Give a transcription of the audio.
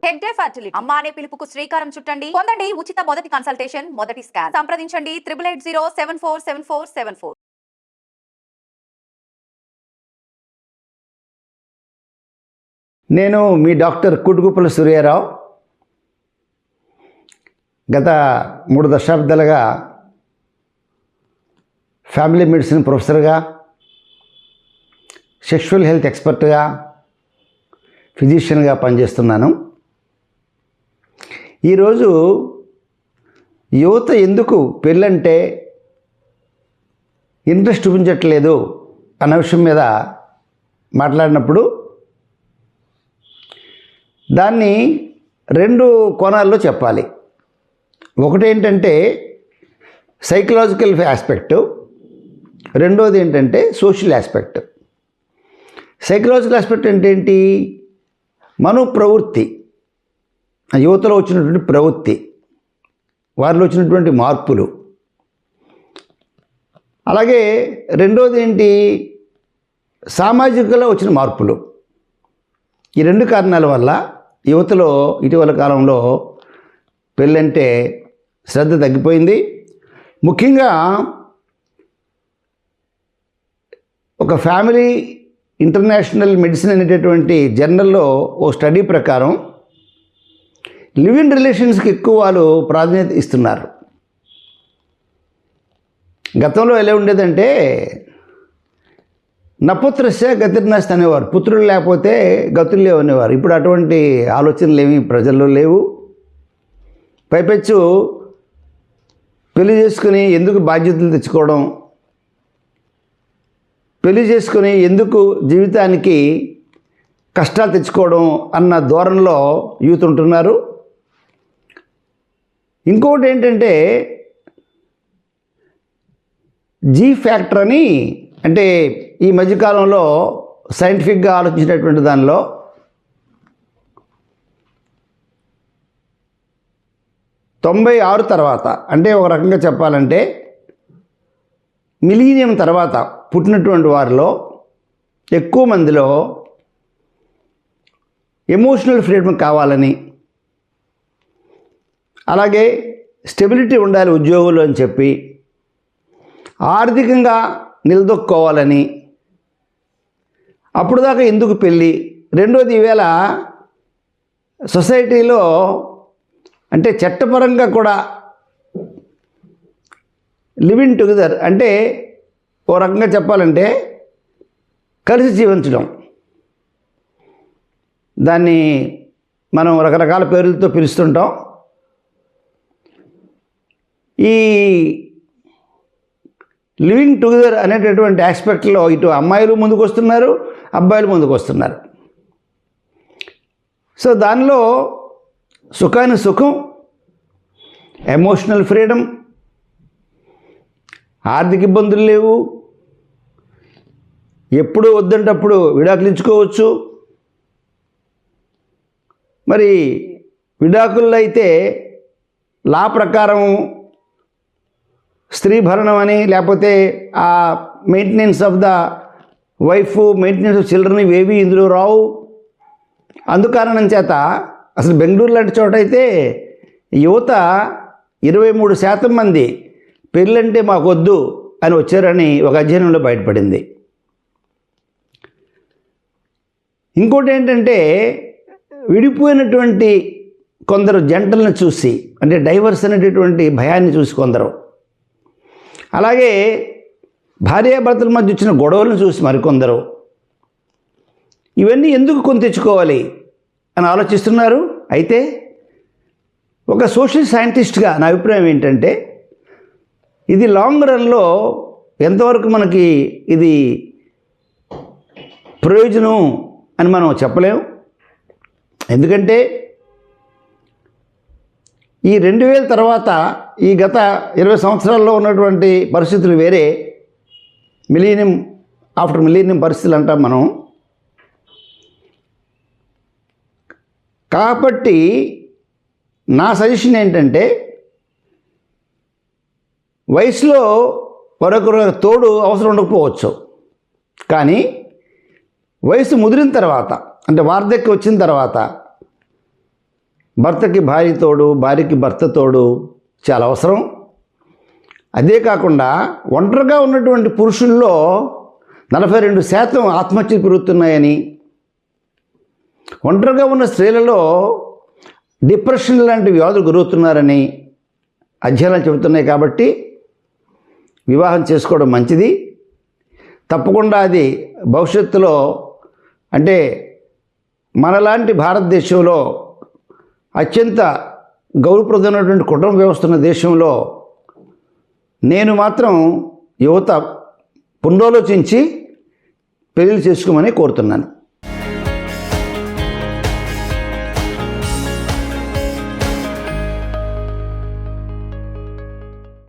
Hegde fertility అమ్మ అనే పిలుపుకు శ్రీకారం చుట్టండి. పొందండి ఉచిత మొదటి కన్సల్టేషన్, మొదటి స్కాన్. సంప్రదించండి 8880747474. నేను మీ డాక్టర్ కుటుకుప్పల సూర్యారావు. గత 3 దశాబ్దాలుగా ఫ్యామిలీ మెడిసిన్ ప్రొఫెసర్గా, సెక్షువల్ హెల్త్ ఎక్స్పర్ట్గా, ఫిజిషియన్గా పనిచేస్తున్నాను. ఈరోజు యువత ఎందుకు పెళ్ళంటే ఇంట్రెస్ట్ చూపించట్లేదు అన్న విషయం మీద మాట్లాడినప్పుడు దాన్ని 2 కోణాల్లో చెప్పాలి. ఒకటి ఏంటంటే సైకలాజికల్ ఆస్పెక్టు, రెండోది ఏంటంటే సోషల్ ఆస్పెక్ట్. సైకలాజికల్ ఆస్పెక్ట్ అంటే ఏంటి? మనో ప్రవృత్తి, యువతలో వచ్చినటువంటి ప్రవృత్తి, వారిలో వచ్చినటువంటి మార్పులు. అలాగే రెండోది ఏంటి? సామాజికంగా వచ్చిన మార్పులు. ఈ 2 కారణాల వల్ల యువతలో ఇటీవల కాలంలో పెళ్ళంటే శ్రద్ధ తగ్గిపోయింది. ముఖ్యంగా ఒక ఫ్యామిలీ ఇంటర్నేషనల్ మెడిసిన్ అనేటటువంటి జర్నల్లో ఓ స్టడీ ప్రకారం లివ్ ఇన్ రిలేషన్స్కి ఎక్కువ వాళ్ళు ప్రాధాన్యత ఇస్తున్నారు. గతంలో ఎలా ఉండేదంటే నపుత్రస్య గతిర్నాస్తి అనేవారు, పుత్రులు లేకపోతే గతులు లేవు అనేవారు. ఇప్పుడు అటువంటి ఆలోచనలు ఏమీ ప్రజల్లో లేవు. పైపెచ్చు పెళ్లి చేసుకుని ఎందుకు బాధ్యతలు తెచ్చుకోవడం, పెళ్లి చేసుకుని ఎందుకు జీవితానికి కష్టాలు తెచ్చుకోవడం అన్న ధోరణిలో యూత్ ఉంటున్నారు. ఇంకొకటి ఏంటంటే జీ ఫ్యాక్టర్ అని, అంటే ఈ మధ్యకాలంలో సైంటిఫిక్గా ఆలోచించినటువంటి దానిలో 96 తర్వాత, అంటే ఒక రకంగా చెప్పాలంటే మిలీనియం తర్వాత పుట్టినటువంటి వారిలో ఎక్కువ మందిలో ఎమోషనల్ ఫ్రీడమ్ కావాలని, అలాగే స్టెబిలిటీ ఉండాలి ఉద్యోగులు అని చెప్పి, ఆర్థికంగా నిలదొక్కోవాలని, అప్పుడు దాకా ఎందుకు పెళ్ళి. రెండోది, ఈవేళ సొసైటీలో అంటే చట్టపరంగా కూడా లివింగ్ టుగెదర్, అంటే ఓ రకంగా చెప్పాలంటే కలిసి జీవించడం, దాన్ని మనం రకరకాల పేర్లతో పిలుస్తుంటాం. ఈ లివింగ్ టుగెదర్ అనేటటువంటి ఆస్పెక్ట్లో ఇటు అమ్మాయిలు ముందుకు వస్తున్నారు, అబ్బాయిలు ముందుకు వస్తున్నారు. సో దానిలో సుఖాన్ని సుఖం, ఎమోషనల్ ఫ్రీడమ్, ఆర్థిక ఇబ్బందులు లేవు, ఎప్పుడు వద్దంటప్పుడు విడాకులు ఇచ్చుకోవచ్చు. మరి విడాకుల్లో అయితే లా ప్రకారం స్త్రీ భరణం అని, లేకపోతే ఆ maintenance of the wife, maintenance of children, ఇవేవి ఇందులో రావు. అందుకారణం చేత అసలు బెంగళూరు లాంటి చోట అయితే యువత 23% మంది పెళ్ళంటే మాకు వద్దు అని వచ్చారని ఒక అధ్యయనంలో బయటపడింది. ఇంకోటి ఏంటంటే విడిపోయినటువంటి కొందరు జంటలను చూసి, అంటే డైవర్స్ అనేటటువంటి భయాన్ని చూసి కొందరు, అలాగే భార్యాభర్తల మధ్య వచ్చిన గొడవలను చూసి మరికొందరు, ఇవన్నీ ఎందుకు కొని తెచ్చుకోవాలి అని ఆలోచిస్తున్నారు. అయితే ఒక సోషల్ సైంటిస్ట్గా నా అభిప్రాయం ఏంటంటే ఇది లాంగ్ రన్లో ఎంతవరకు మనకి ఇది ప్రయోజనం అని మనం చెప్పలేము. ఎందుకంటే ఈ 2000 తర్వాత ఈ గత 20 సంవత్సరాల్లో ఉన్నటువంటి పరిస్థితులు వేరే. మిలీనియం ఆఫ్టర్ మిలీనియం పరిస్థితులు అంటాం మనం. కాబట్టి నా సజెషన్ ఏంటంటే వయసులో మరొకరు తోడు అవసరం ఉండకపోవచ్చు, కానీ వయసు ముదిరిన తర్వాత అంటే వార్ధక్యం వచ్చిన తర్వాత భర్తకి భార్య తోడు, భార్యకి భర్త తోడు చాలా అవసరం. అదే కాకుండా ఒంటరిగా ఉన్నటువంటి పురుషుల్లో 42% ఆత్మహత్యలు పెరుగుతున్నాయని, ఒంటరిగా ఉన్న స్త్రీలలో డిప్రెషన్ లాంటి వ్యాధులు గురవుతున్నారని అధ్యయనాలు చెబుతున్నాయి. కాబట్టి వివాహం చేసుకోవడం మంచిది. తప్పకుండా అది భవిష్యత్తులో అంటే మనలాంటి భారతదేశంలో అత్యంత గౌరవప్రదమైనటువంటి కుటుంబ వ్యవస్థ ఉన్న దేశంలో నేను మాత్రం యువత పునరాలోచించి పెళ్లి చేసుకోమని కోరుతున్నాను.